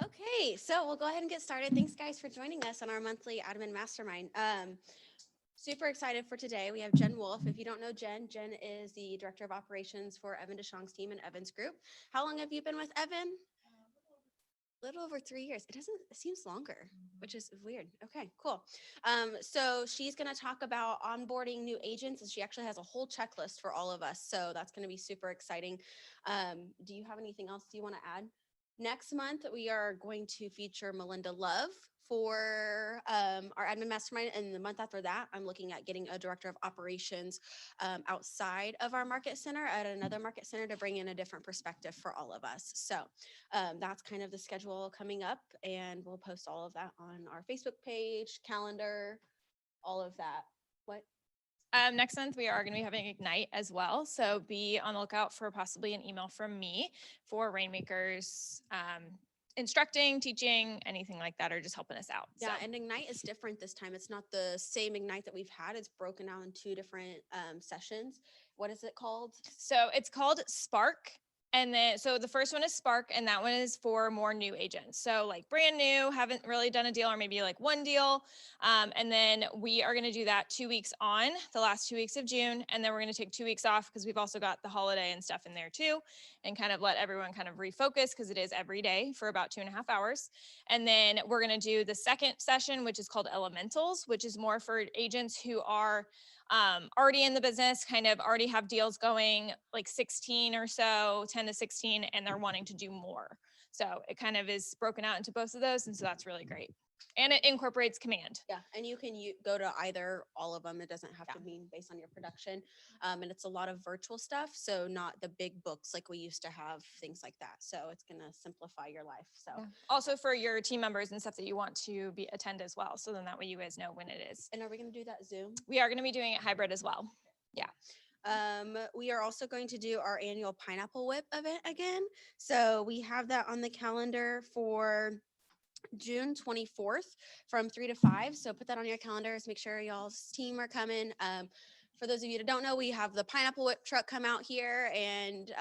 Okay, so we'll go ahead and get started. Thanks, guys, for joining us on our monthly admin mastermind. Super excited for today. We have Jen Wolfe. If you don't know Jen, Jen is the director of operations for Evan DeShong's team and Evan's group. How long have you been with Evan? A little over 3 years. It seems longer, which is weird. Okay, cool. So she's going to talk about onboarding new agents, and she actually has a whole checklist for all of us. So that's going to be super exciting. Do you have anything else you want to add? Next month, we are going to feature Melinda Love for our admin mastermind. And the month after that, I'm looking at getting a director of operations outside of our market center at another market center to bring in a different perspective for all of us. So that's kind of the schedule coming up, and we'll post all of that on our Facebook page, calendar, all of that. What? Next month, we are going to be having Ignite as well. So be on the lookout for possibly an email from me for Rainmakers, instructing, teaching, anything like that, or just helping us out. Yeah, and Ignite is different this time. It's not the same Ignite that we've had. It's broken out in two different sessions. What is it called? So it's called Spark. And then, so the first one is Spark, and that one is for more new agents. So like brand new, haven't really done a deal, or maybe like one deal. And then we are going to do that 2 weeks on the last 2 weeks of June. And then we're going to take 2 weeks off because we've also got the holiday and stuff in there too, and kind of let everyone kind of refocus because it is every day for about 2.5 hours. And then we're going to do the second session, which is called Elementals, which is more for agents who are already in the business, kind of already have deals going, like 16 or so, 10 to 16, and they're wanting to do more. So it kind of is broken out into both of those. And so that's really great. And it incorporates command. Yeah, and you can go to either, all of them. It doesn't have to be based on your production. And it's a lot of virtual stuff, so not the big books like we used to have, things like that. So it's going to simplify your life. So also for your team members and stuff that you want to attend as well. So then that way you guys know when it is. And are we going to do that Zoom? We are going to be doing it hybrid as well. Yeah. We are also going to do our annual Pineapple Whip event again. So we have that on the calendar for June 24th from 3 to 5. So put that on your calendars. Make sure y'all's team are coming. For those of you that don't know, we have the Pineapple Whip truck come out here. And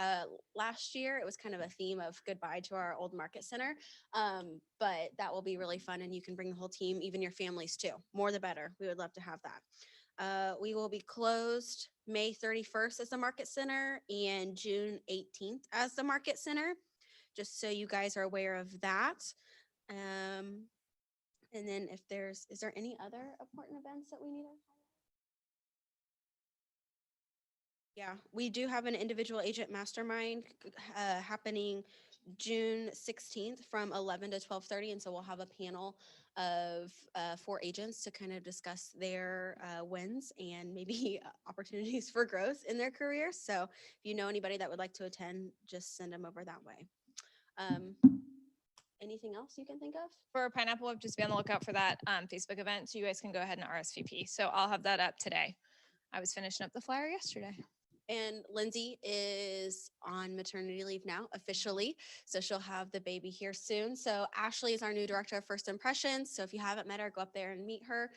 last year it was kind of a theme of goodbye to our old market center. But that will be really fun. And you can bring the whole team, even your families too. More the better. We would love to have that. We will be closed May 31st as the market center and June 18th as the market center, just so you guys are aware of that. And then is there any other important events that we need to highlight? Yeah, we do have an individual agent mastermind happening June 16th from 11 to 12:30. And so we'll have a panel of 4 agents to kind of discuss their wins and maybe opportunities for growth in their careers. So if you know anybody that would like to attend, just send them over that way. Anything else you can think of? For Pineapple Whip, just be on the lookout for that Facebook event, so you guys can go ahead and RSVP. So I'll have that up today. I was finishing up the flyer yesterday. And Lindsay is on maternity leave now, officially. So she'll have the baby here soon. So Ashley is our new director of first impressions. So if you haven't met her, go up there and meet her.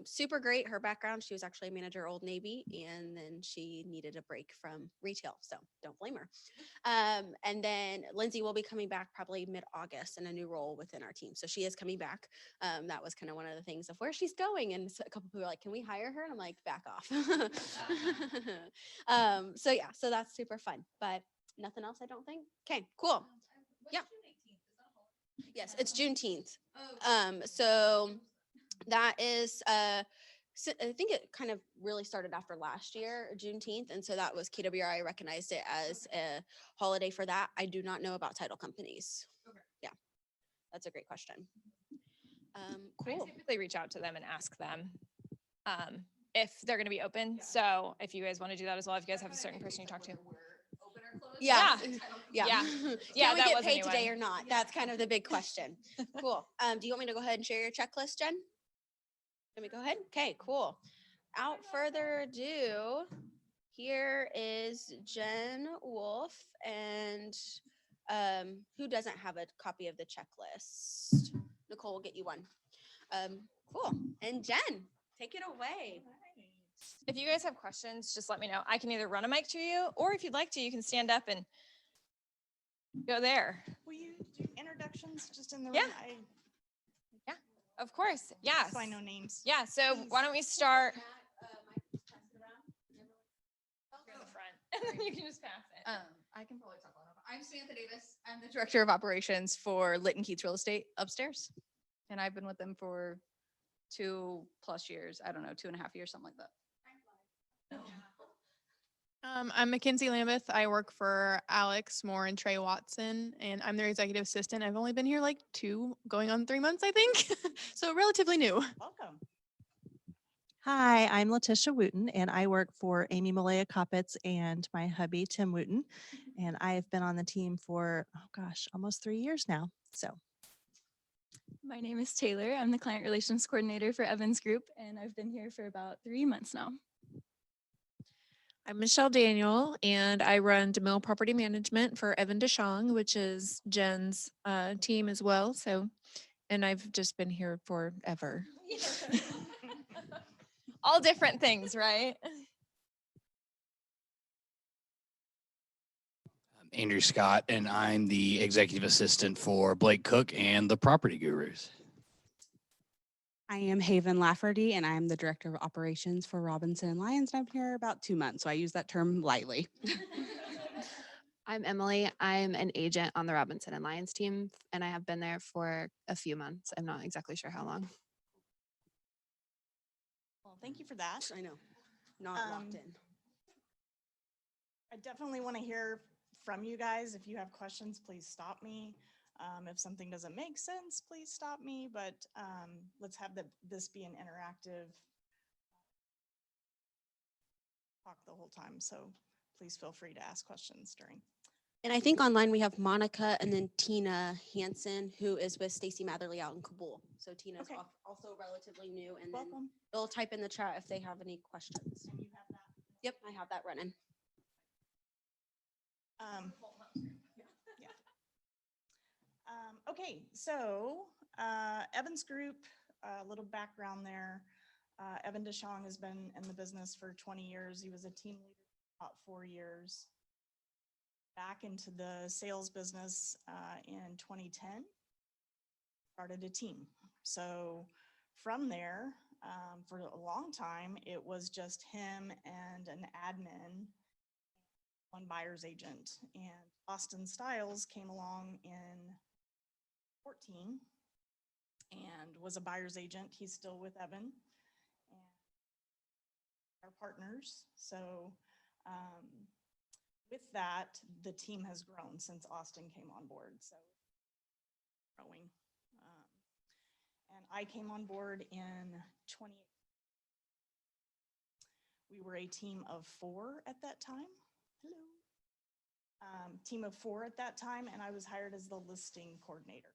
Super great. Her background, she was actually a manager at Old Navy, and then she needed a break from retail. So don't blame her. And then Lindsay will be coming back probably mid-August in a new role within our team. So she is coming back. That was kind of one of the things of where she's going. And so a couple people were like, can we hire her? And I'm like, back off. So yeah, so that's super fun, but nothing else, I don't think. Okay, cool. Yeah. Yes, it's Juneteenth. So that is, so I think it kind of really started after last year, Juneteenth. And so that was KWRI recognized it as a holiday for that. I do not know about title companies. Okay. Yeah, that's a great question. Cool. I typically reach out to them and ask them if they're going to be open. So if you guys want to do that as well, if you guys have a certain person you talk to. Yeah. Yeah. Can we get paid today or not? That's kind of the big question. Cool. Do you want me to go ahead and share your checklist, Jen? Let me go ahead. Okay, cool. Without further ado, here is Jen Wolfe. And who doesn't have a copy of the checklist? Nicole will get you one. Cool. And Jen, take it away. If you guys have questions, just let me know. I can either run a mic to you, or if you'd like to, you can stand up and go there. Will you do introduction introductions just in the Yeah. room? Of course. Yes. So I know names. Yeah. So Please. why don't we start in the front and then you can just pass it. I can probably talk loud enough. I'm Samantha Davis. I'm the Director of Operations for Litton Keats Real Estate upstairs. And I've been with them for 2+ years. I don't know, 2.5 years, something like that. I'm Mackenzie Lambeth. I work for Alex Moore and Trey Watson, and I'm their executive assistant. I've only been here like 2, going on 3 months, I think. So relatively new. Welcome. Hi, I'm Letitia Wooten, and I work for Amy Malaya Coppitz and my hubby, Tim Wooten. And I have been on the team for, oh gosh, almost 3 years now. So My name is Taylor. I'm the client relations coordinator for Evans Group, and I've been here for about 3 months now. I'm Michelle Daniel, and I run DeMille Property Management for Evan DeShong, which is Jen's team as well. So, and I've just been here forever. All different things, right? I'm Andrew Scott, and I'm the executive assistant for Blake Cook and the Property Gurus. I am Haven Lafferty, and I am the Director of Operations for Robinson and Lyons. And I've been here about 2 months, so I use that term lightly. I'm Emily. I'm an agent on the Robinson and Lyons team, and I have been there for a few months. I'm not exactly sure how long. Well, thank you for that. I know, not locked in. I definitely want to hear from you guys. If you have questions, please stop me. If something doesn't make sense, please stop me. But let's have this be an interactive talk the whole time. So please feel free to ask questions during. And I think online we have Monica and then Tina Hansen, who is with Stacy Matherly out in Kabul. So Tina's Okay. also relatively new, and then Welcome. they'll type in the chat if they have any questions. And you have that. Yep, I have that running. Yeah. Okay, so Evans Group, a little background there. Evan DeShong has been in the business for 20 years. He was a team leader for about 4 years. Back into the sales business in 2010, started a team. So from there, for a long time, it was just him and an admin, one buyer's agent. And Austin Stiles came along in 14 and was a buyer's agent. He's still with Evan and our partners. So with that, the team has grown since Austin came on board. So growing. And I came on board in 20. We were a team of 4 at that time. Hello. Team of 4 at that time, and I was hired as the listing coordinator.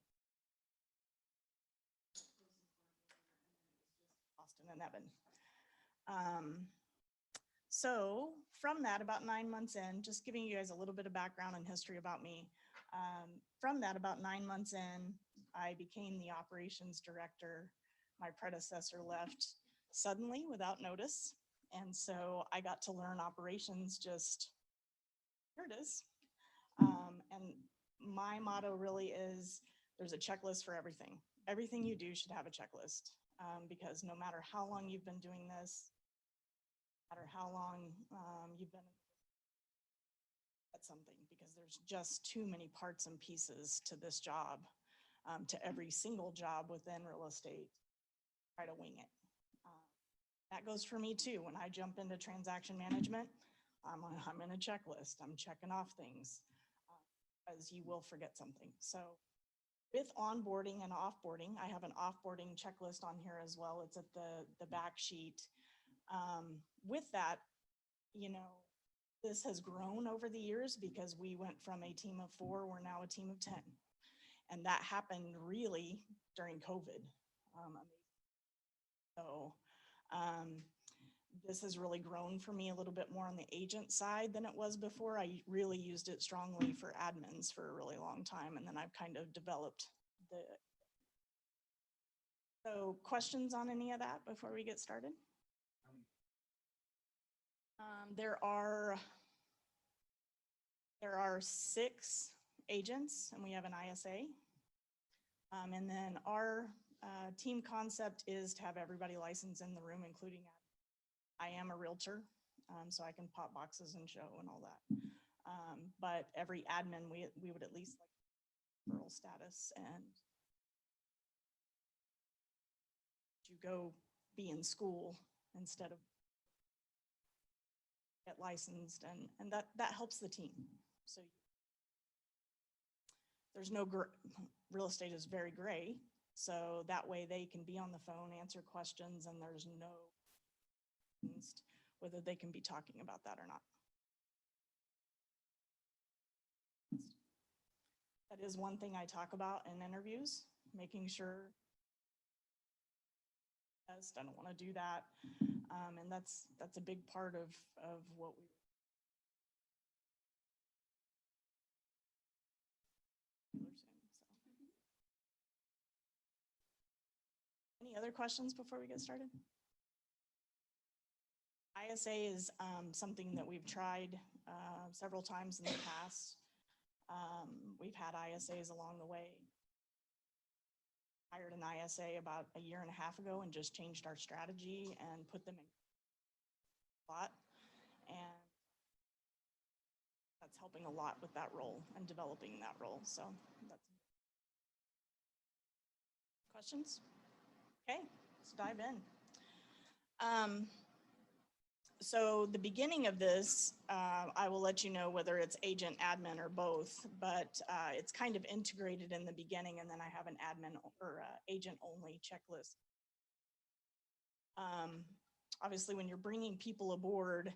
Austin and Evan. So from that, about 9 months in, just giving you guys a little bit of background and history about me. From that, about 9 months in, I became the operations director. My predecessor left suddenly without notice. And so I got to learn operations just, here it is. And my motto really is there's a checklist for everything. Everything you do should have a checklist because no matter how long you've been doing this, no matter how long you've been at something, because there's just too many parts and pieces to this job, to every single job within real estate, try to wing it. That goes for me too. When I jump into transaction management, I'm in a checklist. I'm checking off things as you will forget something. So with onboarding and offboarding, I have an offboarding checklist on here as well. It's at the back sheet. With that, you know, this has grown over the years because we went from a team of 4, we're now a team of 10. And that happened really during COVID. So this has really grown for me a little bit more on the agent side than it was before. I really used it strongly for admins for a really long time, and then I've kind of developed the. So questions on any of that before we get started? There are 6 agents, and we have an ISA. And then our team concept is to have everybody licensed in the room, including I am a realtor, so I can pop boxes and show and all that. But every admin, we would at least like referral status and you go be in school instead of get licensed, and that helps the team. So there's no real estate is very gray, so that way they can be on the phone, answer questions, and there's no whether they can be talking about that or not. That is one thing I talk about in interviews, making sure I don't want to do that. And that's a big part of what we Any other questions before we get started? ISA is something that we've tried several times in the past. We've had ISAs along the way. Hired an ISA about a year and a half ago and just changed our strategy and put them in a lot. And that's helping a lot with that role and developing that role. So that's questions? Okay, let's dive in. So the beginning of this, I will let you know whether it's agent, admin, or both, but it's kind of integrated in the beginning, and then I have an admin or agent only checklist. Obviously, when you're bringing people aboard,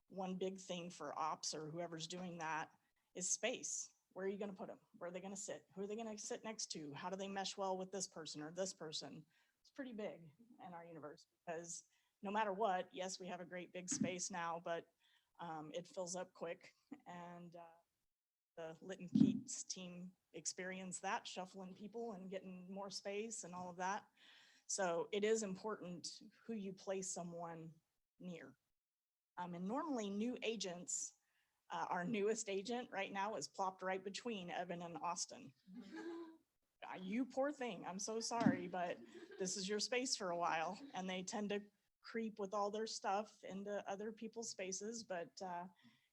one big thing for ops or whoever's doing that is space. Where are you going to put them? Where are they going to sit? Who are they going to sit next to? How do they mesh well with this person or this person? It's pretty big in our universe because no matter what, yes, we have a great big space now, but it fills up quick. And the Litton Keats team experienced that, shuffling people and getting more space and all of that. So it is important who you place someone near. And normally new agents, our newest agent right now is plopped right between Evan and Austin. You poor thing, I'm so sorry, but this is your space for a while. And they tend to creep with all their stuff into other people's spaces, but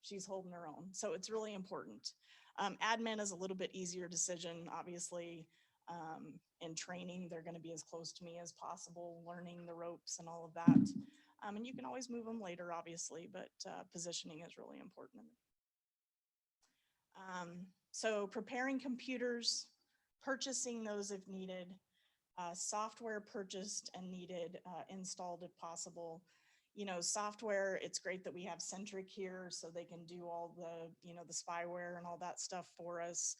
she's holding her own. So it's really important. Admin is a little bit easier decision, obviously. In training, they're going to be as close to me as possible, learning the ropes and all of that. And you can always move them later, obviously, but positioning is really important. So preparing computers, purchasing those if needed, software purchased and needed, installed if possible. You know, software, it's great that we have Centric here so they can do all the, you know, the spyware and all that stuff for us.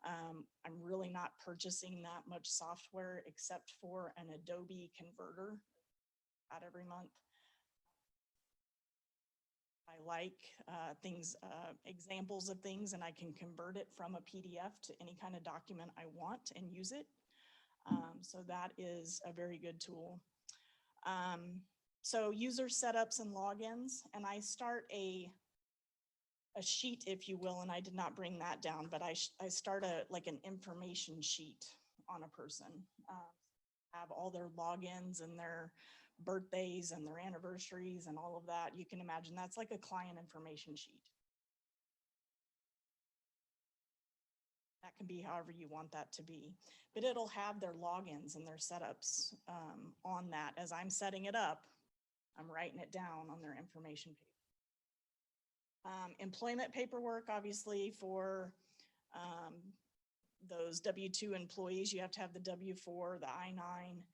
I'm really not purchasing that much software except for an Adobe converter about every month. I like things, examples of things, and I can convert it from a PDF to any kind of document I want and use it. So that is a very good tool. So user setups and logins, and I start a sheet, if you will, and I did not bring that down, but I start like an information sheet on a person. Have all their logins and their birthdays and their anniversaries and all of that. You can imagine that's like a client information sheet. That can be however you want that to be, but it'll have their logins and their setups on that. As I'm setting it up, I'm writing it down on their information page. Employment paperwork, obviously, for those W-2 employees, you have to have the W-4, the I-9,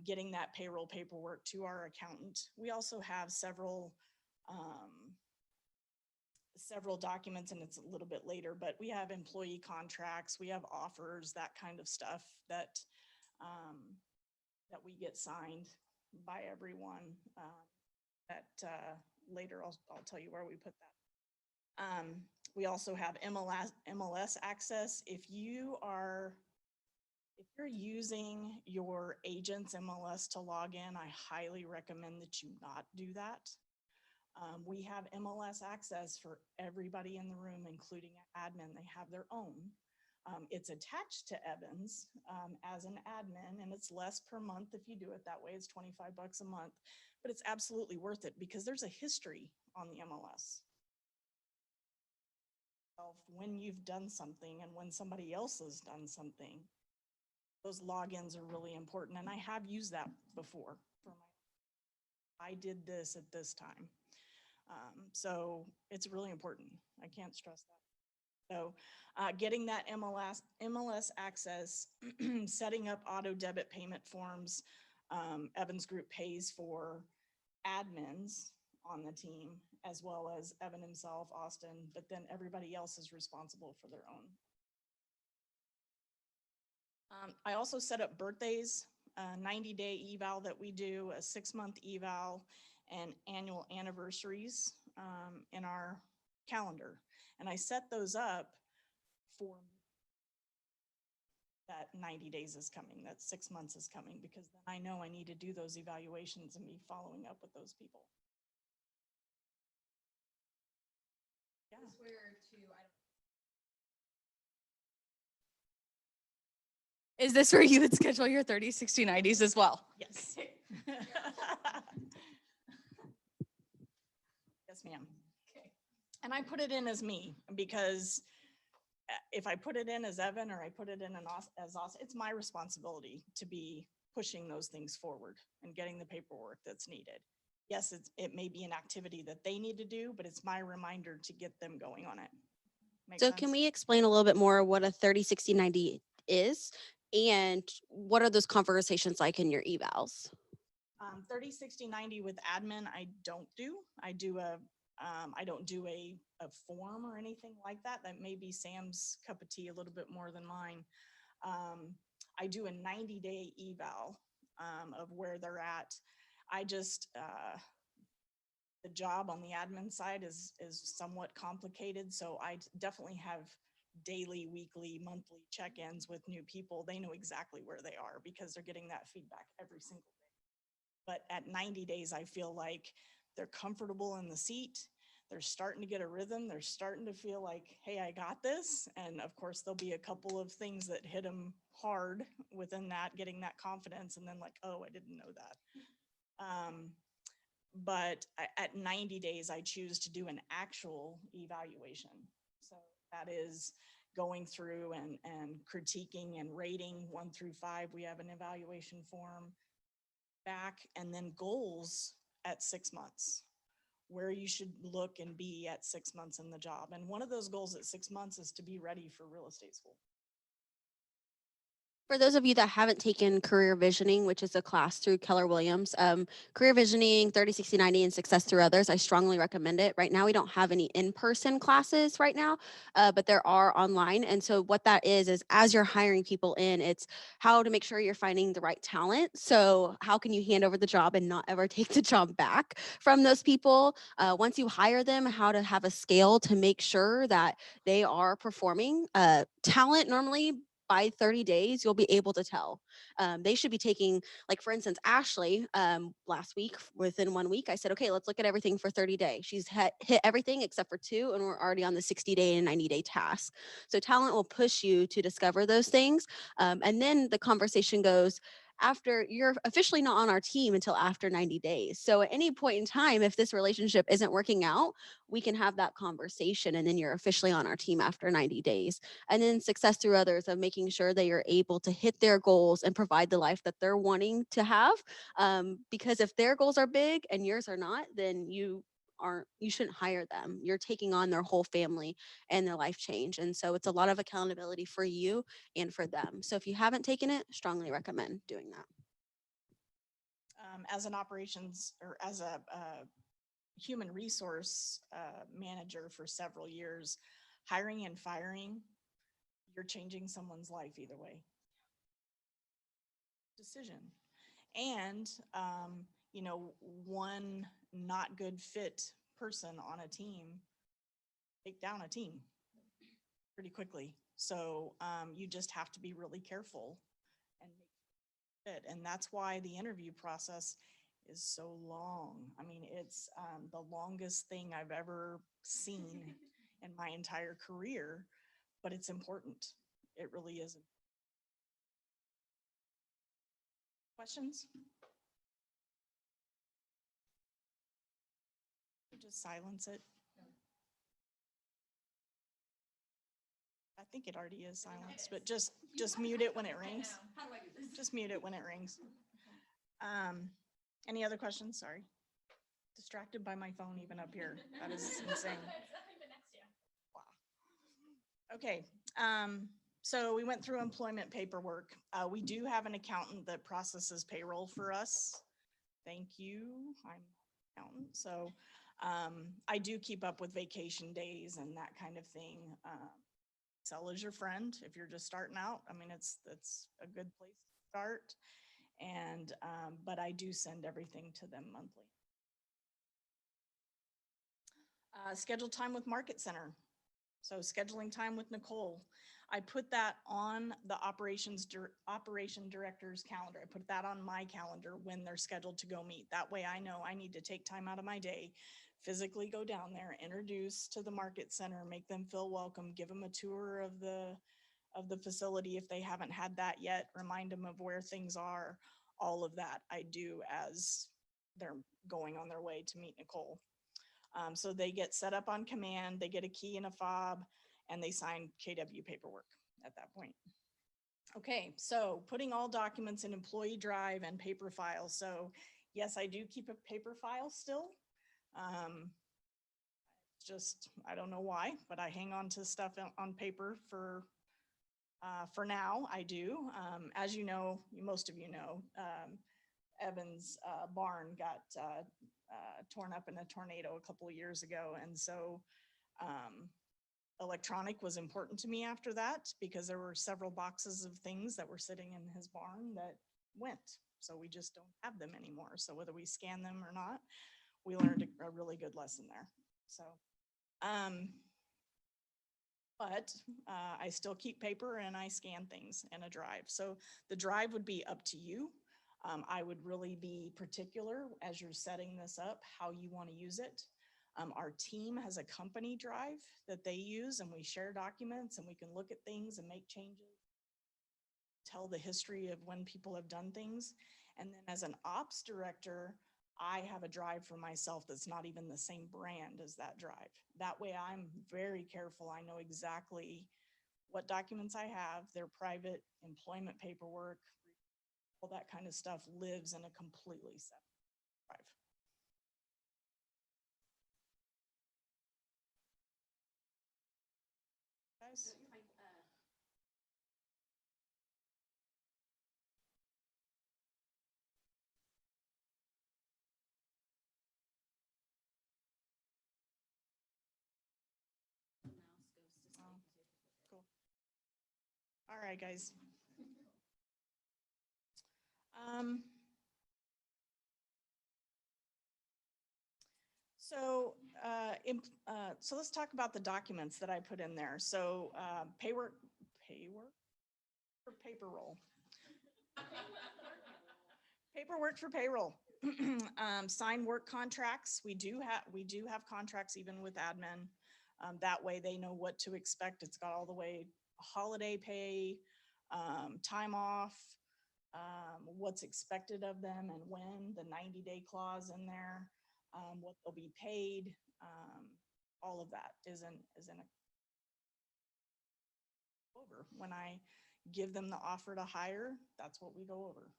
getting that payroll paperwork to our accountant. We also have several documents, and it's a little bit later, but we have employee contracts, we have offers, that kind of stuff that that we get signed by everyone. Later I'll tell you where we put that. We also have MLS access. If you're using your agent's MLS to log in, I highly recommend that you not do that. We have MLS access for everybody in the room, including admin. They have their own. It's attached to Evans as an admin, and it's less per month if you do it that way. It's $25 a month, but it's absolutely worth it because there's a history on the MLS. Of when you've done something and when somebody else has done something, those logins are really important. And I have used that before for I did this at this time. So it's really important. I can't stress that. So getting that MLS access, setting up auto debit payment forms. Evans Group pays for admins on the team, as well as Evan himself, Austin, but then everybody else is responsible for their own. I also set up birthdays, a 90-day eval that we do, a 6-month eval, and annual anniversaries in our calendar. And I set those up for that 90 days is coming, that 6 months is coming, because then I know I need to do those evaluations and be following up with those people. Yeah. Is this where you would schedule your 30, 60, 90s as well? Yes. Yes, ma'am. Okay. And I put it in as me because if I put it in as Evan or I put it in as Austin, it's my responsibility to be pushing those things forward and getting the paperwork that's needed. Yes, it may be an activity that they need to do, but it's my reminder to get them going on it. Make So sense? can we explain a little bit more what a 30, 60, 90 is? And what are those conversations like in your evals? 30, 60, 90 with admin, I don't do. I don't do a form or anything like that. That may be Sam's cup of tea a little bit more than mine. I do a 90-day eval of where they're at. I just, the job on the admin side is somewhat complicated. So I definitely have daily, weekly, monthly check-ins with new people. They know exactly where they are because they're getting that feedback every single day. But at 90 days, I feel like they're comfortable in the seat. They're starting to get a rhythm. They're starting to feel like, hey, I got this. And of course, there'll be a couple of things that hit them hard within that, getting that confidence. And then like, oh, I didn't know that. But at 90 days, I choose to do an actual evaluation. So that is going through and critiquing and rating 1 through 5. We have an evaluation form back, and then goals at 6 months, where you should look and be at 6 months in the job. And one of those goals at 6 months is to be ready for real estate school. For those of you that haven't taken Career Visioning, which is a class through Keller Williams, Career Visioning, 30, 60, 90, and Success Through Others, I strongly recommend it. Right now, we don't have any in-person classes right now, but there are online. And so what that is as you're hiring people in, it's how to make sure you're finding the right talent. So how can you hand over the job and not ever take the job back from those people? Once you hire them, how to have a scale to make sure that they are performing. Talent normally, by 30 days, you'll be able to tell. They should be taking, like for instance, Ashley, last week, within 1 week, I said, okay, let's look at everything for 30 days. She's hit everything except for 2, and we're already on the 60-day and 90-day task. So talent will push you to discover those things. And then the conversation goes, after you're officially not on our team until after 90 days. So at any point in time, if this relationship isn't working out, we can have that conversation, and then you're officially on our team after 90 days. And then Success Through Others, of making sure that you're able to hit their goals and provide the life that they're wanting to have. Because if their goals are big and yours are not, then you shouldn't hire them. You're taking on their whole family and their life change. And so it's a lot of accountability for you and for them. So if you haven't taken it, strongly recommend doing that. As an operations or as a human resource manager for several years, hiring and firing, you're changing someone's life either way. Decision. And, one not good fit person on a team, take down a team pretty quickly. So you just have to be really careful and make it. And that's why the interview process is so long. I mean, it's the longest thing I've ever seen in my entire career, but it's important. It really isn't. Questions? Just silence it. I think it already is silenced, but just mute it when it rings. Just mute it when it rings. Any other questions? Sorry. Distracted by my phone even up here. That is insane. Wow. Okay. So we went through employment paperwork. We do have an accountant that processes payroll for us. Thank you. I'm an accountant. So I do keep up with vacation days and that kind of thing. Excel is your friend if you're just starting out. I mean, it's a good place to start. And but I do send everything to them monthly. Schedule time with Market Center. So scheduling time with Nicole. I put that on the operation director's calendar. I put that on my calendar when they're scheduled to go meet. That way I know I need to take time out of my day, physically go down there, introduce to the Market Center, make them feel welcome, give them a tour of the facility if they haven't had that yet, remind them of where things are. All of that I do as they're going on their way to meet Nicole. So they get set up on command, they get a key and a fob, and they sign KW paperwork at that point. Okay, so putting all documents in employee drive and paper files. So yes, I do keep a paper file still. Just, I don't know why, but I hang on to stuff on paper for now. I do. As you know, most of you know, Evan's barn got torn up in a tornado a couple of years ago. And so electronic was important to me after that because there were several boxes of things that were sitting in his barn that went. So we just don't have them anymore. So whether we scan them or not, we learned a really good lesson there. So, but I still keep paper and I scan things in a drive. So the drive would be up to you. I would really be particular as you're setting this up, how you want to use it. Our team has a company drive that they use and we share documents and we can look at things and make changes, tell the history of when people have done things. And then as an ops director, I have a drive for myself that's not even the same brand as that drive. That way I'm very careful. I know exactly what documents I have, their private employment paperwork, all that kind of stuff lives in a completely separate drive. Guys? Cool. All right, guys. So let's talk about the documents that I put in there. So paywork for payroll. Paperwork for payroll. Sign work contracts. We do have contracts even with admin. That way they know what to expect. It's got all the way holiday pay, time off, what's expected of them and when, the 90-day clause in there, what they'll be paid, all of that is in over. When I give them the offer to hire, that's what we go over.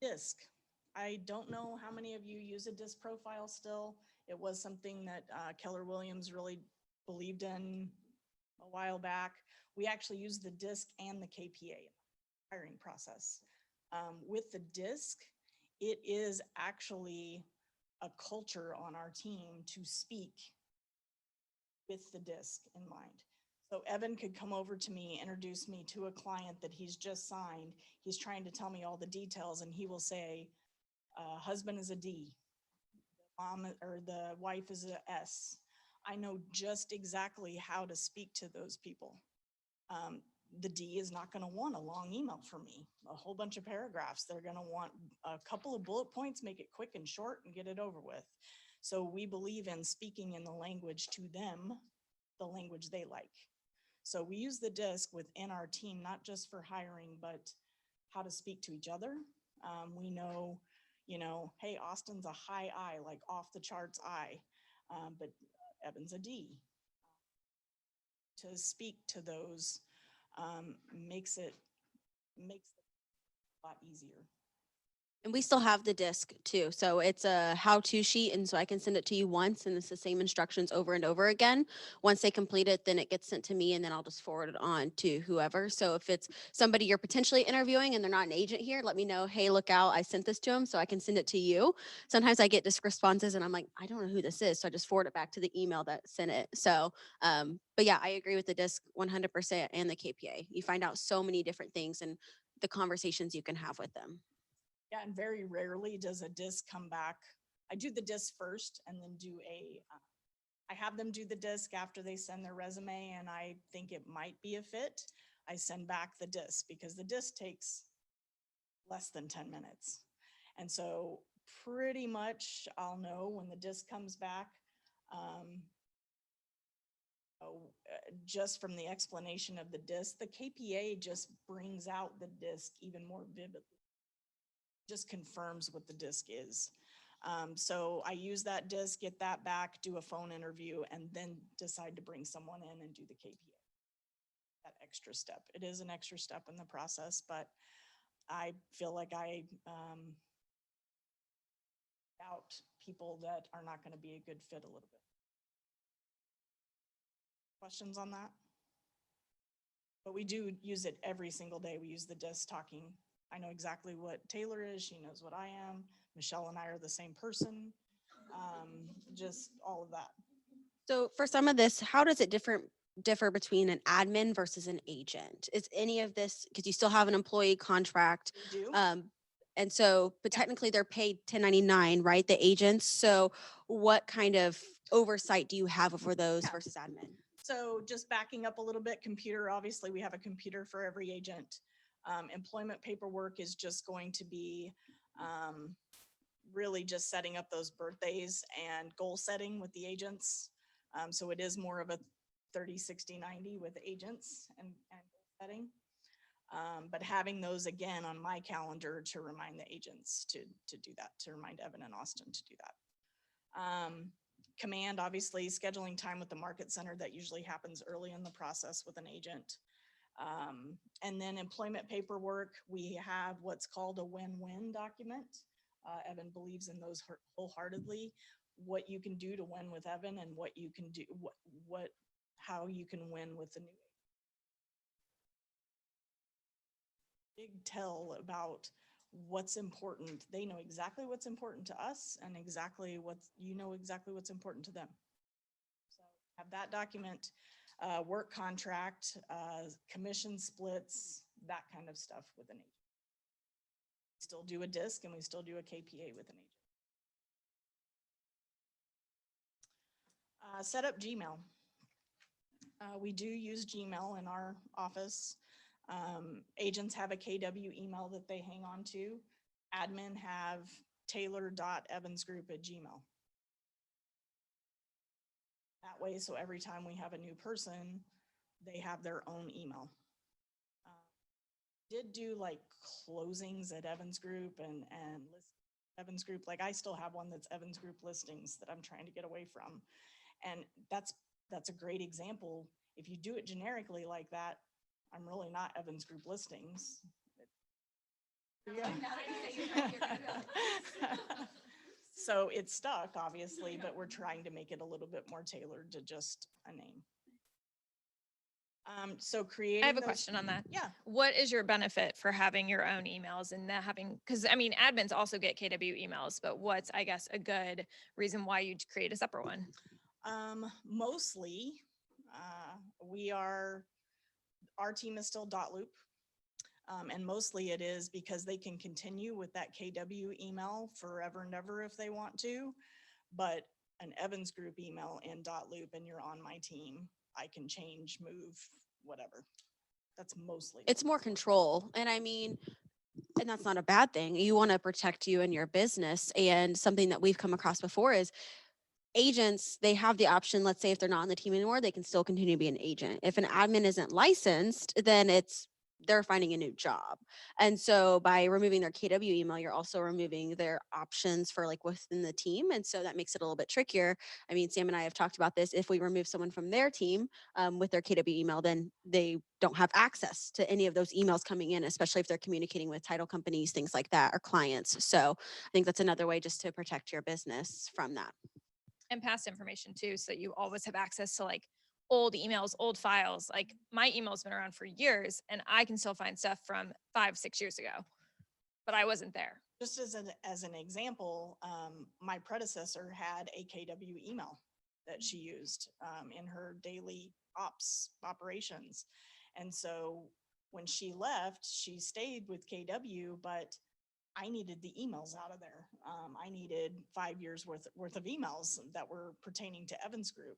DISC. I don't know how many of you use a DISC profile still. It was something that Keller Williams really believed in a while back. We actually use the DISC and the KPA hiring process. With the DISC, it is actually a culture on our team to speak with the DISC in mind. So Evan could come over to me, introduce me to a client that he's just signed. He's trying to tell me all the details and he will say, husband is a D, mom or the wife is a S. I know just exactly how to speak to those people. The D is not going to want a long email from me, a whole bunch of paragraphs. They're going to want a couple of bullet points, make it quick and short and get it over with. So we believe in speaking in the language to them the language they like. So we use the DISC within our team, not just for hiring, but how to speak to each other. We know, hey, Austin's a high I, like off the charts I, but Evan's a D. To speak to those makes it a lot easier. And we still have the disc too. So it's a how-to sheet. And so I can send it to you once and it's the same instructions over and over again. Once they complete it, then it gets sent to me and then I'll just forward it on to whoever. So if it's somebody you're potentially interviewing and they're not an agent here, let me know, hey, look out, I sent this to them so I can send it to you. Sometimes I get disc responses and I'm like, I don't know who this is. So I just forward it back to the email that sent it. So, but yeah, I agree with the disc 100% and the KPA. You find out so many different things and the conversations you can have with them. Yeah, and very rarely does a disc come back. I do the disc first and then I have them do the disc after they send their resume and I think it might be a fit. I send back the disc because the disc takes less than 10 minutes. And so pretty much I'll know when the disc comes back. Just from the explanation of the disc, the KPA just brings out the disc even more vividly. Just confirms what the disc is. So I use that disc, get that back, do a phone interview, and then decide to bring someone in and do the KPA. That extra step. It is an extra step in the process, but I feel like I doubt people that are not going to be a good fit a little bit. Questions on that? But we do use it every single day. We use the disc talking. I know exactly what Taylor is. She knows what I am. Michelle and I are the same person. Just all of that. So for some of this, how does it differ between an admin versus an agent? Is any of this, because you still have an employee contract, We do. and so, but technically they're paid 1099, right? The agents. So what kind of oversight do you have over those versus admin? So just backing up a little bit, computer, obviously we have a computer for every agent. Employment paperwork is just going to be really just setting up those birthdays and goal setting with the agents. So it is more of a 30, 60, 90 with agents and goal setting. But having those again on my calendar to remind the agents to do that, to remind Evan and Austin to do that. Command, obviously scheduling time with the market center, that usually happens early in the process with an agent. And then employment paperwork, we have what's called a win-win document. Evan believes in those wholeheartedly. What you can do to win with Evan and what you can do, how you can win with the new big tell about what's important. They know exactly what's important to us and exactly what's important to them. So have that document, work contract, commission splits, that kind of stuff with an agent. Still do a disc and we still do a KPA with an agent. Set up Gmail. We do use Gmail in our office. Agents have a KW email that they hang on to. Admin have taylor.evansgroup@gmail. That way, so every time we have a new person, they have their own email. Did do like closings at Evans Group and list Evans Group. Like I still have one that's Evans Group listings that I'm trying to get away from. And that's a great example. If you do it generically like that, I'm really not Evans Group listings. So it's stuck, obviously, but we're trying to make it a little bit more tailored to just a name. So creating. I have a question on that. Yeah. What is your benefit for having your own emails and not having, because I mean, admins also get KW emails, but what's, I guess, a good reason why you'd create a separate one? Mostly, our team is still .loop. And mostly it is because they can continue with that KW email forever and ever if they want to, but an Evans Group email in .loop and you're on my team, I can change, move, whatever. That's mostly. It's more control. And I mean, and that's not a bad thing. You want to protect you and your business. And something that we've come across before is agents, they have the option, let's say if they're not on the team anymore, they can still continue to be an agent. If an admin isn't licensed, then they're finding a new job. And so by removing their KW email, you're also removing their options for like within the team. And so that makes it a little bit trickier. I mean, Sam and I have talked about this. If we remove someone from their team with their KW email, then they don't have access to any of those emails coming in, especially if they're communicating with title companies, things like that, or clients. So I think that's another way just to protect your business from that. And past information too, so that you always have access to like old emails, old files. Like my email's been around for years and I can still find stuff from 5-6 years ago, but I wasn't there. Just as an example, my predecessor had a KW email that she used in her daily operations. And so when she left, she stayed with KW, but I needed the emails out of there. I needed 5 years worth of emails that were pertaining to Evans Group.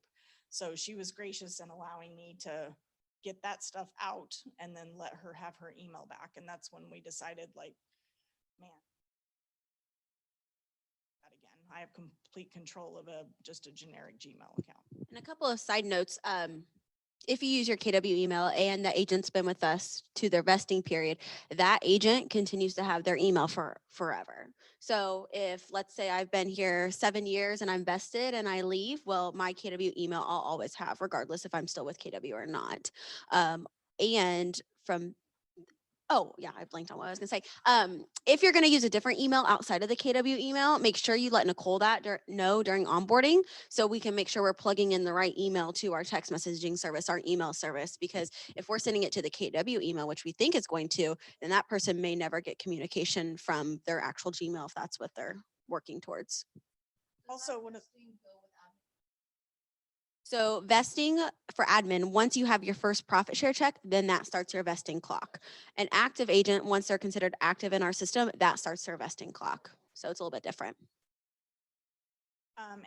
So she was gracious in allowing me to get that stuff out and then let her have her email back. And that's when we decided, like, man, that again, I have complete control of just a generic Gmail account. And a couple of side notes, if you use your KW email and the agent's been with us to their vesting period, that agent continues to have their email for forever. So if, let's say I've been here 7 years and I'm vested and I leave, well, my KW email I'll always have, regardless if I'm still with KW or not. And from Oh, yeah, I blanked on what I was gonna say. If you're gonna use a different email outside of the KW email, make sure you let Nicole know during onboarding, so we can make sure we're plugging in the right email to our text messaging service, our email service, because if we're sending it to the KW email, which we think it's going to, then that person may never get communication from their actual Gmail if that's what they're working towards. Also, So vesting for admin, once you have your first profit share check, then that starts your vesting clock. An active agent, once they're considered active in our system, that starts their vesting clock. So it's a little bit different.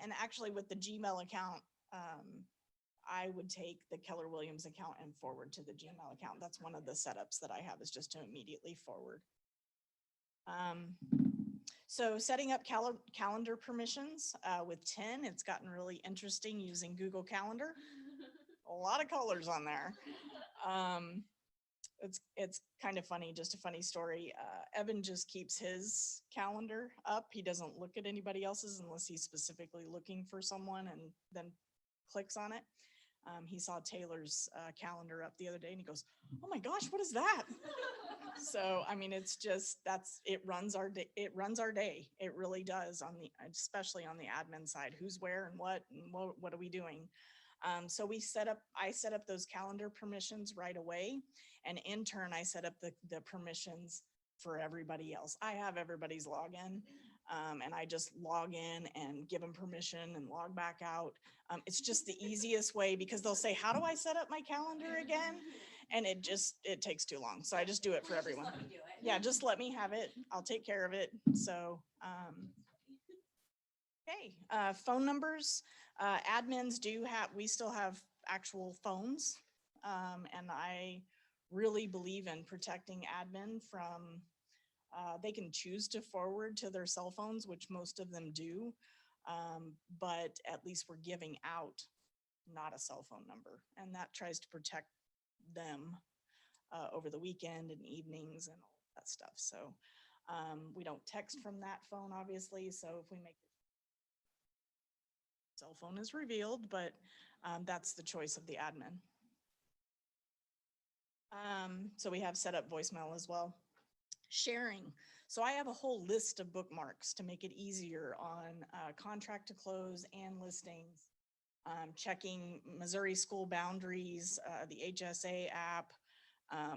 and actually with the Gmail account, I would take the Keller Williams account and forward to the Gmail account. That's one of the setups that I have, is just to immediately forward. So setting up calendar permissions with 10, it's gotten really interesting using Google Calendar. A lot of colors on there. It's kind of funny, just a funny story. Evan just keeps his calendar up. He doesn't look at anybody else's unless he's specifically looking for someone and then clicks on it. He saw Taylor's calendar up the other day and he goes, "Oh my gosh, what is that?" So, I mean, it's just, it runs our day. It runs our day. It really does, especially on the admin side, who's where and what are we doing? So I set up those calendar permissions right away. And in turn, I set up the permissions for everybody else. I have everybody's login. And I just log in and give them permission and log back out. It's just the easiest way, because they'll say, "How do I set up my calendar again?" And it takes too long. So I just do it for everyone. Yeah, just let me have it. I'll take care of it. So, okay, phone numbers. Admins we still have actual phones. And I really believe in protecting admin from, they can choose to forward to their cell phones, which most of them do. But at least we're giving out not a cell phone number, and that tries to protect them over the weekend and evenings and all that stuff. So we don't text from that phone, obviously. So if we make cell phone is revealed, but that's the choice of the admin. So we have set up voicemail as well. Sharing. So I have a whole list of bookmarks to make it easier on contract to close and listings. Checking Missouri school boundaries, the HSA app,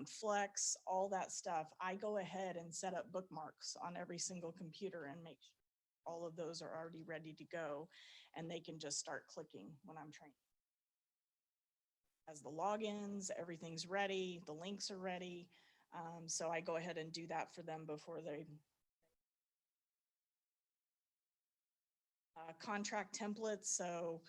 Flex, all that stuff. I go ahead and set up bookmarks on every single computer and make sure all of those are already ready to go, and they can just start clicking when I'm training. As the logins, everything's ready, the links are ready. So I go ahead and do that for them before they contract templates. So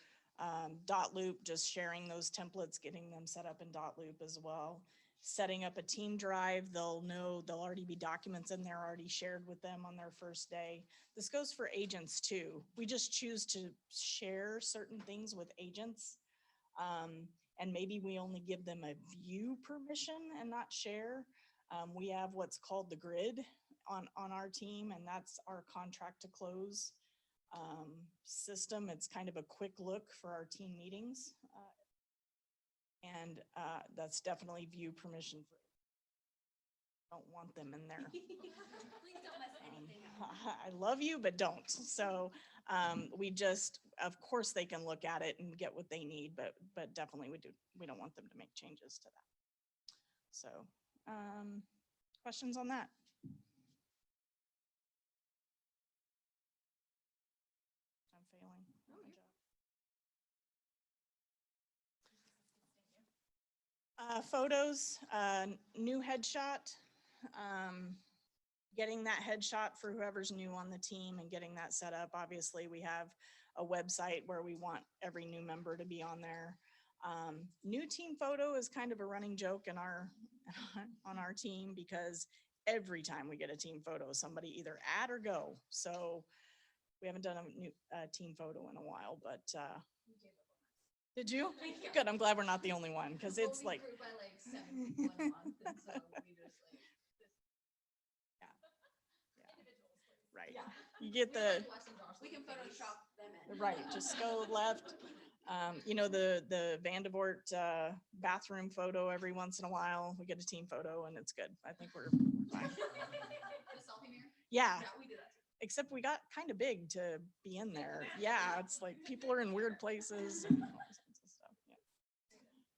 dot loop, just sharing those templates, getting them set up in dot loop as well. setting up a team drive. They'll know, there'll already be documents in there already shared with them on their first day. This goes for agents too. We just choose to share certain things with agents. And maybe we only give them a view permission and not share. We have what's called the grid on our team, and that's our contract to close system. It's kind of a quick look for our team meetings. And that's definitely view permission. Don't want them in there. Please don't mess anything up. I love you, but don't. So we just, of course, they can look at it and get what they need, but definitely we don't want them to make changes to that. So questions on that? I'm failing. at my job. Photos, new headshot. Getting that headshot for whoever's new on the team and getting that set up. Obviously, we have a website where we want every new member to be on there. New team photo is kind of a running joke in our on our team, because every time we get a team photo, somebody either add or go. So we haven't done a new team photo in a while, but did you? Good. I'm glad we're not the only one, because it's like. Right. You get the. We can Photoshop them in. Right, just go left. You know, the Vandevort bathroom photo every once in a while, we get a team photo and it's good. I think we're fine. The selfie mirror? Yeah, Yeah, we do that too. except we got kind of big to be in there. Yeah, it's like people are in weird places and all sorts of stuff. Yeah.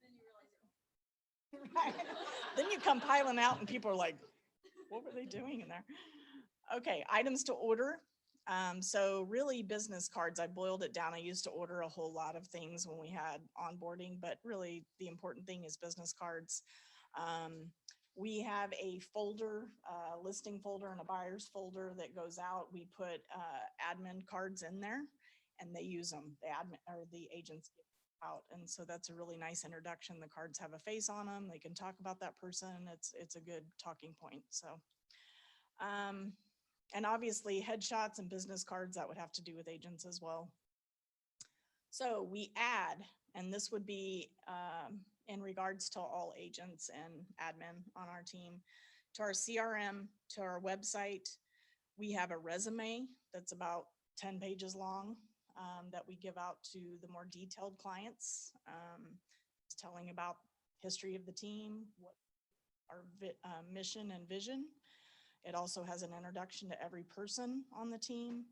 Then you realize it. Right. Then you come piling out and people are like, what were they doing in there? Okay, items to order. So really business cards, I boiled it down. I used to order a whole lot of things when we had onboarding, but really the important thing is business cards. We have a folder, listing folder and a buyer's folder that goes out. We put admin cards in there and they use them. The admin or the agents give out. And so that's a really nice introduction. The cards have a face on them. They can talk about that person. It's a good talking point. So, and obviously headshots and business cards, that would have to do with agents as well. So we add, and this would be in regards to all agents and admin on our team, to our CRM, to our website. We have a resume that's about 10 pages long that we give out to the more detailed clients. It's telling about history of the team, what our mission and vision. It also has an introduction to every person on the team.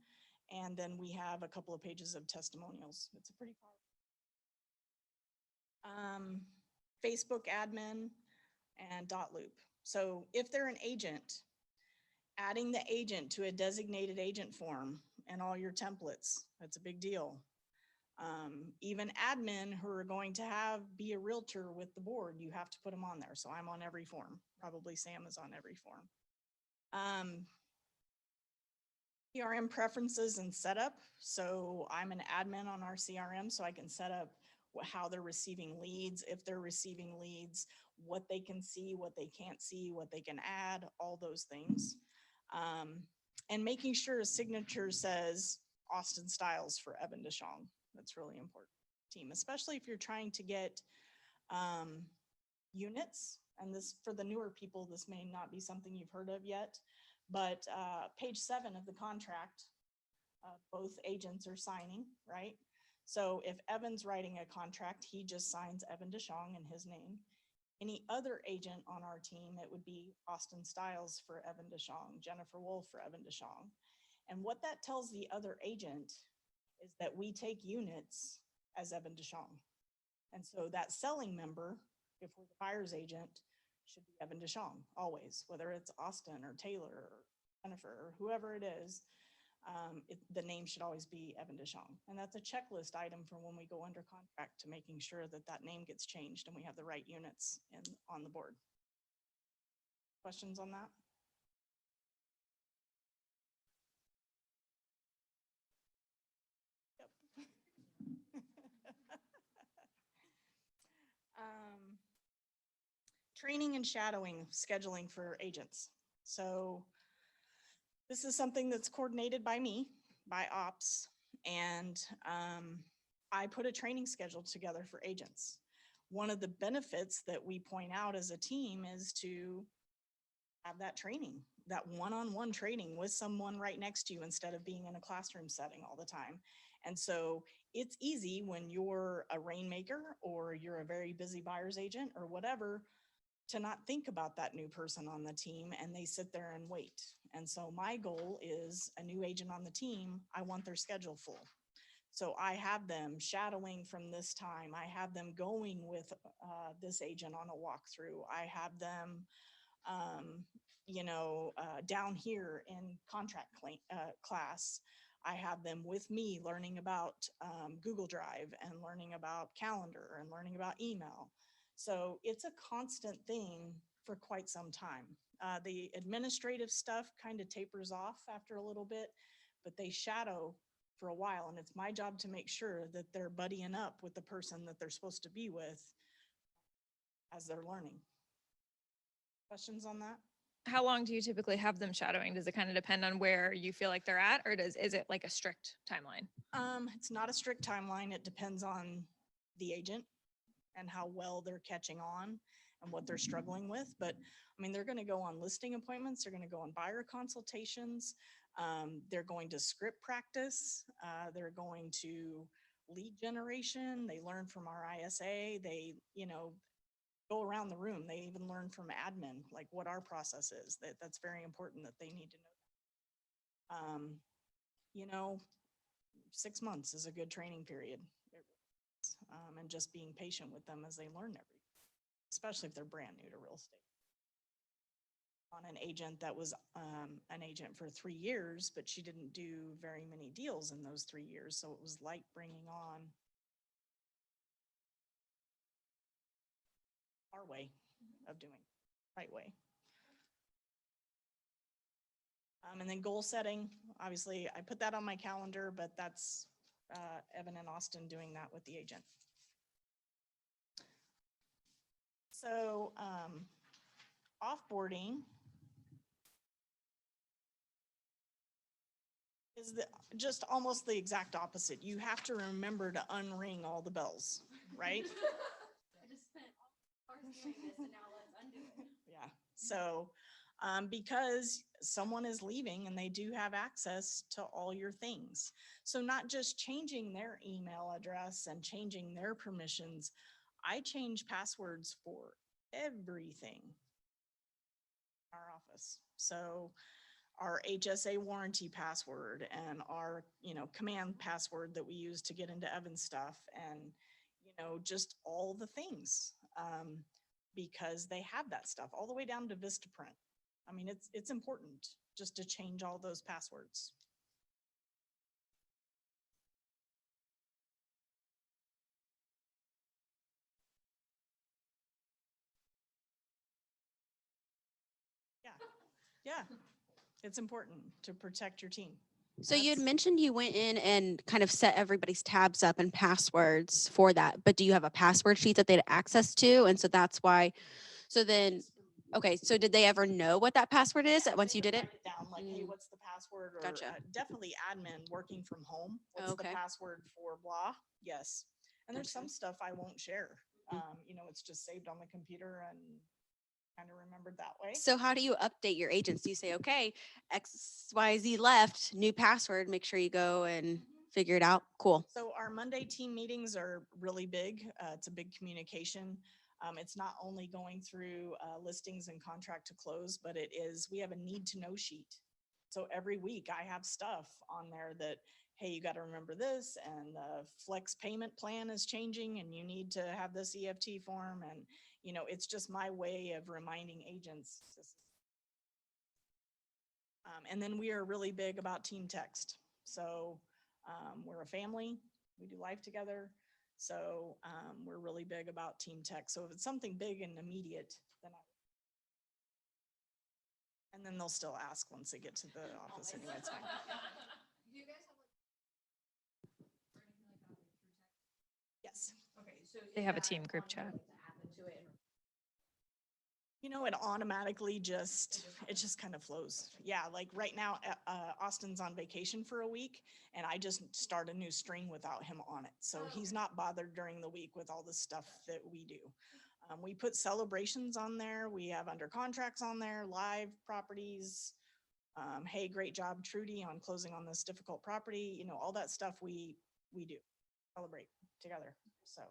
And then we have a couple of pages of testimonials. It's a pretty powerful. Facebook admin and dot loop. So if they're an agent, adding the agent to a designated agent form and all your templates, that's a big deal. Even admin who are going to be a realtor with the board, you have to put them on there. So I'm on every form. Probably Sam is on every form. CRM preferences and setup. So I'm an admin on our CRM, so I can set up how they're receiving leads, if they're receiving leads, what they can see, what they can't see, what they can add, all those things. And making sure a signature says Austin Styles for Evan DeShong. That's really important team, especially if you're trying to get units. And this, for the newer people, this may not be something you've heard of yet, but page 7 of the contract, both agents are signing, right? So if Evan's writing a contract, he just signs Evan DeShong in his name. Any other agent on our team, it would be Austin Styles for Evan DeShong, Jennifer Wolfe for Evan DeShong. And what that tells the other agent is that we take units as Evan DeShong. And so that selling member, if we're the buyer's agent, should be Evan DeShong always, whether it's Austin or Taylor or Jennifer or whoever it is, the name should always be Evan DeShong. And that's a checklist item for when we go under contract to making sure that that name gets changed and we have the right units on the board. Questions on that? training and shadowing scheduling for agents. So this is something that's coordinated by me, by ops, and I put a training schedule together for agents. One of the benefits that we point out as a team is to have that training, that one-on-one training with someone right next to you instead of being in a classroom setting all the time. And so it's easy when you're a rainmaker or you're a very busy buyer's agent or whatever to not think about that new person on the team, and they sit there and wait. And so my goal is a new agent on the team, I want their schedule full. So I have them shadowing from this time. I have them going with this agent on a walkthrough. I have them, down here in contract class. I have them with me learning about Google Drive and learning about calendar and learning about email. So it's a constant thing for quite some time. The administrative stuff kind of tapers off after a little bit, but they shadow for a while. And it's my job to make sure that they're buddying up with the person that they're supposed to be with as they're learning. Questions on that? How long do you typically have them shadowing? Does it kind of depend on where you feel like they're at, or is it like a strict timeline? It's not a strict timeline. It depends on the agent and how well they're catching on and what they're struggling with. But I mean, they're going to go on listing appointments. They're going to go on buyer consultations. They're going to script practice. They're going to lead generation. They learn from our ISA. They, go around the room. They even learn from admin, like what our process is. That's very important that they need to know. 6 months is a good training period. And just being patient with them as they learn everything, especially if they're brand new to real estate. On an agent that was an agent for 3 years, but she didn't do very many deals in those 3 years. So it was like bringing on our way of doing it, right way. And then goal setting, obviously I put that on my calendar, but that's Evan and Austin doing that with the agent. So offboarding is just almost the exact opposite. You have to remember to unring all the bells, right? I just spent all hours doing this and now let's undo it. Yeah. So because someone is leaving and they do have access to all your things. So not just changing their email address and changing their permissions. I change passwords for everything in our office. So our HSA warranty password and our, command password that we use to get into Evan's stuff and, just all the things because they have that stuff all the way down to Vistaprint. I mean, it's important just to change all those passwords. Yeah, it's important to protect your team. So you had mentioned you went in and kind of set everybody's tabs up and passwords for that, but do you have a password sheet that they had access to? And so that's why, so then, okay, so did they ever know what that password is once you did it? Write down like, hey, what's the password? Or Gotcha. Definitely admin working from home. What's the Okay. password for blah? Yes. And there's some stuff I won't share. It's just saved on the computer and kind of remembered that way. So how do you update your agents? Do you say, okay, XYZ left, new password, make sure you go and figure it out? Cool. So our Monday team meetings are really big. It's a big communication. It's not only going through listings and contract to close, but we have a need to know sheet. So every week I have stuff on there that, hey, you got to remember this, and the flex payment plan is changing and you need to have this EFT form. And, it's just my way of reminding agents. And then we are really big about team text. So we're a family, we do life together. So we're really big about team text. So if it's something big and immediate, and then they'll still ask once they get to the office anyway, it's fine. Yes. They have a team group chat. It automatically it just kind of flows. Yeah, like right now, Austin's on vacation for a week, and I just start a new string without him on it. So he's not bothered during the week with all the stuff that we do. We put celebrations on there. We have under contracts on there, live properties. Hey, great job, Trudy, on closing on this difficult property. All that stuff we do. Celebrate together. So,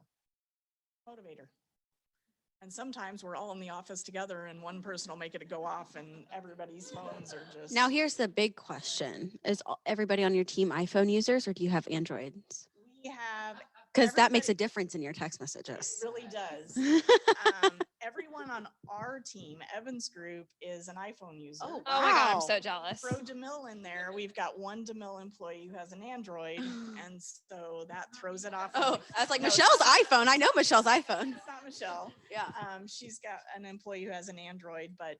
motivator. And sometimes we're all in the office together and one person will make it go off and everybody's phones are just. Now here's the big question. Is everybody on your team iPhone users or do you have Androids? We have. Because that makes a everybody- difference in your text messages. It really does. Everyone on our team, Evans Group, is an iPhone user. Oh, Oh my God, I'm Wow. so jealous. Throw DeMille in there. We've got one DeMille employee who has an Android, and so that throws it off. Oh, I was like, No, it's Michelle's not- iPhone. I know Michelle's iPhone. It's not Michelle. Yeah. She's got an employee who has an Android, but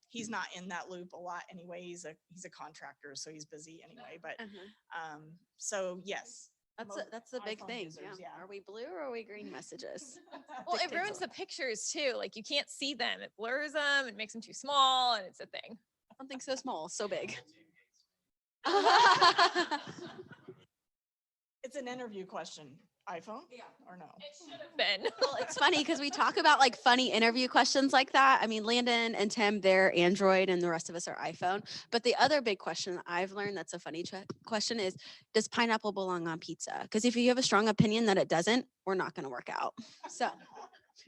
he's not in that loop a lot anyway. He's a contractor, so he's busy anyway. But so yes. That's the big iPhone thing. users, Yeah. yeah. Are we blue or are we green messages? Well, it Dictates a ruins the lot. pictures too. Like you can't see them. It blurs them. It makes them too small, and it's a thing. Something so small, so big. It's an interview question. iPhone? Yeah. Or no? Ben. Well, it's funny because we talk about like funny interview questions like that. I mean, Landon and Tim, they're Android and the rest of us are iPhone. But the other big question that I've learned that's a funny question is, does pineapple belong on pizza? Because if you have a strong opinion that it doesn't, we're not going to work out. So,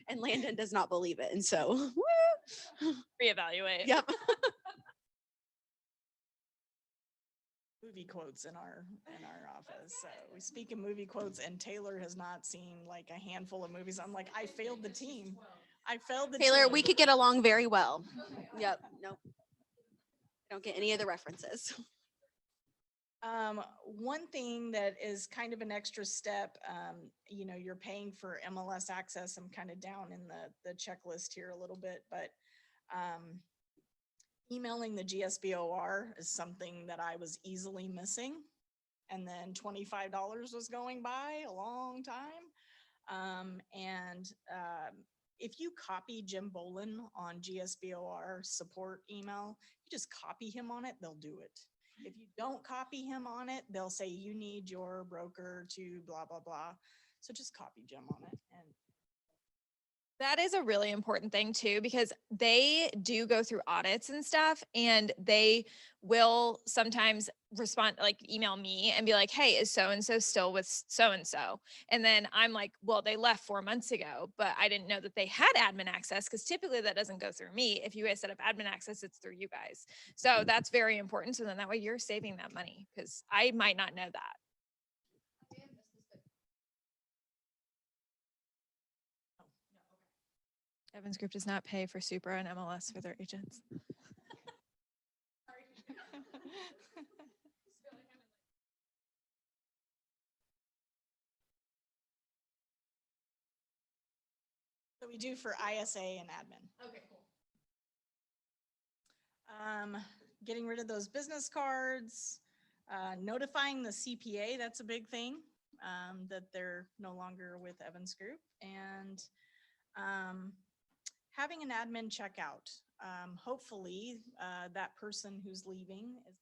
and Landon does not believe it. And so, woo. Reevaluate. Yep. Movie quotes in our office. So we speak in movie quotes, and Taylor has not seen like a handful of movies. I'm like, I failed the team. I failed the Taylor, team. we could get along very well. Yep. Nope. Don't get any of the references. One thing that is kind of an extra step, you're paying for MLS access. I'm kind of down in the checklist here a little bit, but emailing the GSBOR is something that I was easily missing. And then $25 was going by a long time. If you copy Jim Bolin on GSBOR support email, you just copy him on it, they'll do it. If you don't copy him on it, they'll say you need your broker to blah, blah, blah. So just copy Jim on it. And That is a really important thing too, because they do go through audits and stuff, and they will sometimes respond, like email me and be like, hey, is so-and-so still with so-and-so? And then I'm like, well, they left 4 months ago, but I didn't know that they had admin access, because typically that doesn't go through me. If you guys set up admin access, it's through you guys. So that's very important. So then that way you're saving that money, because I might not know that. Evans Group does not pay for Supra and MLS for their agents. so we do for ISA and admin. Okay, cool. Getting rid of those business cards, notifying the CPA, that's a big thing, that they're no longer with Evans Group, and having an admin checkout. Hopefully, that person who's leaving is.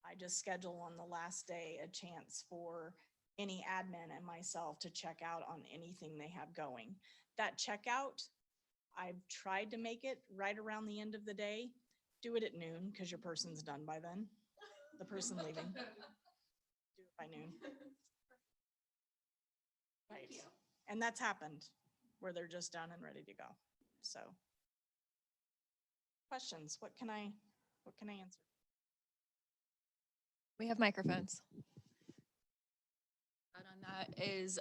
I just schedule on the last day a chance for any admin and myself to check out on anything they have going. That checkout, I've tried to make it right around the end of the day. Do it at noon because your person's done by then. The person leaving. Do it by noon. Right. And that's happened where they're just done and ready to go. So questions, what can I answer? We have microphones. On that is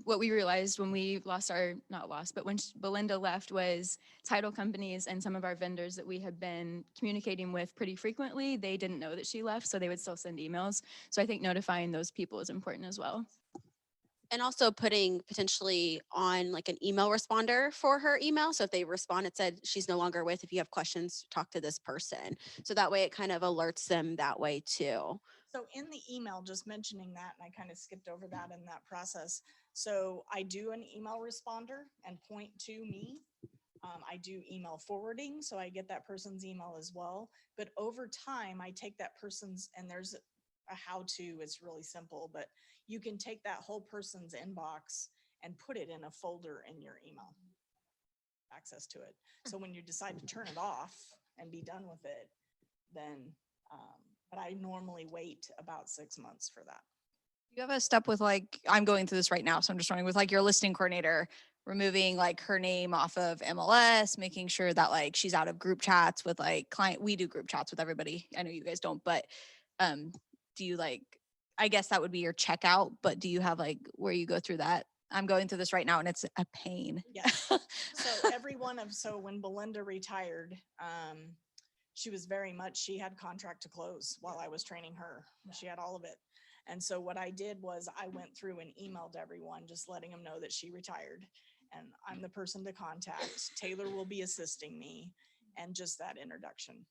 what we realized when we not lost, but when Belinda left, was title companies and some of our vendors that we had been communicating with pretty frequently, they didn't know that she left, so they would still send emails. So I think notifying those people is important as well. And also putting potentially on like an email responder for her email. So if they respond, it said she's no longer with, if you have questions, talk to this person. So that way it kind of alerts them that way too. So in the email, just mentioning that, and I kind of skipped over that in that process. So I do an email responder and point to me. I do email forwarding, so I get that person's email as well. But over time, I take that person's, and there's a how-to, it's really simple, but you can take that whole person's inbox and put it in a folder in your email, access to it. So when you decide to turn it off and be done with it, then, but I normally wait about 6 months for that. You have a step with like, I'm going through this right now, so I'm just wondering with like your listing coordinator, removing like her name off of MLS, making sure that like she's out of group chats with like client, we do group chats with everybody. I know you guys don't, but do you like, I guess that would be your checkout, but do you have like where you go through that? I'm going through this right now and it's a pain. Yes. So so when Belinda retired, she was very much, she had contract to close while I was training her. She had all of it. And so what I did was I went through and emailed everyone, just letting them know that she retired and I'm the person to contact. Taylor will be assisting me, and just that introduction.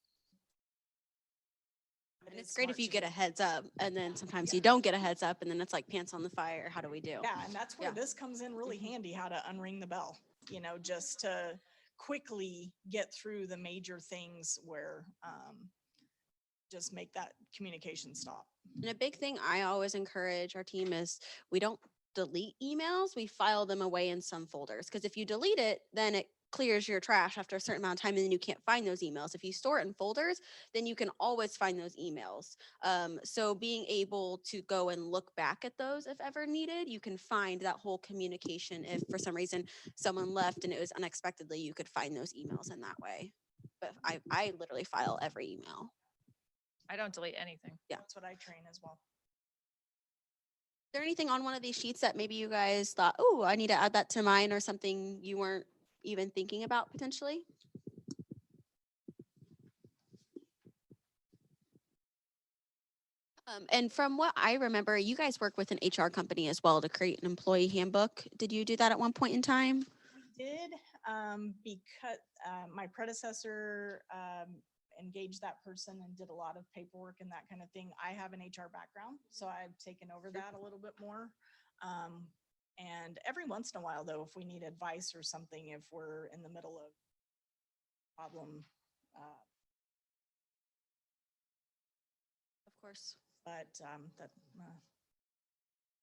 And it's great if you get a heads up, and then sometimes you don't get a heads up, and then it's like pants on the fire. How do we do? Yeah, and that's where Yeah. this comes in really handy, how to unring the bell, you know, just to quickly get through the major things where just make that communication stop. And a big thing I always encourage our team is we don't delete emails, we file them away in some folders. Because if you delete it, then it clears your trash after a certain amount of time and then you can't find those emails. If you store it in folders, then you can always find those emails. So being able to go and look back at those if ever needed, you can find that whole communication. If for some reason someone left and it was unexpectedly, you could find those emails in that way. But I literally file every email. I don't delete anything. Yeah. That's what I train as well. Is there anything on one of these sheets that maybe you guys thought, oh, I need to add that to mine, or something you weren't even thinking about potentially? And from what I remember, you guys work with an HR company as well to create an employee handbook. Did you do that at one point in time? We did, because my predecessor engaged that person and did a lot of paperwork and that kind of thing. I have an HR background, so I've taken over that a little bit more. And every once in a while, though, if we need advice or something, if we're in the middle of problem, Of course. but that,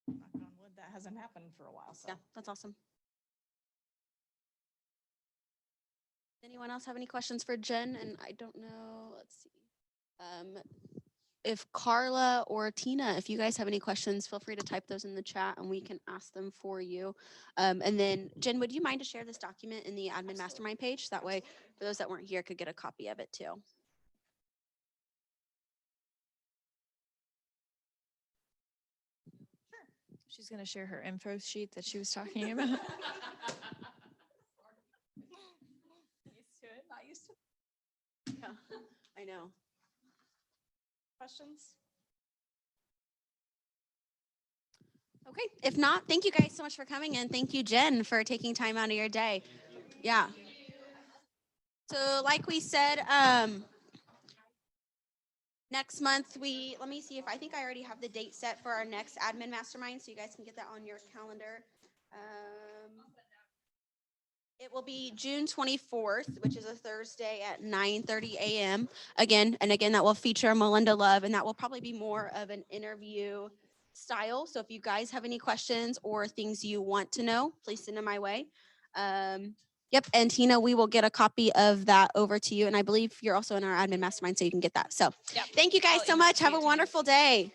knock on wood, that hasn't happened for a while. So Yeah, that's awesome. Anyone else have any questions for Jen? And I don't know, let's see. If Carla or Tina, if you guys have any questions, feel free to type those in the chat and we can ask them for you. And then Jen, would you mind to share this document in the admin mastermind page? That way, for those that weren't here, could get a copy of it too. She's going to share her info sheet that she was talking about. Used to it, not used to. Yeah, I know. Questions? Okay, if not, thank you guys so much for coming, and thank you, Jen, for taking time out of your day. Yeah. So like we said, next month let me see if I think I already have the date set for our next admin mastermind, so you guys can get that on your calendar. It will be June 24th, which is a Thursday at 9:30 a.m. Again, that will feature Melinda Love, and that will probably be more of an interview style. So if you guys have any questions or things you want to know, please send them my way. Yep, and Tina, we will get a copy of that over to you. And I believe you're also in our admin mastermind, so you can get that. So Yep. thank you guys I'll so email it much. to Have you a too. wonderful day.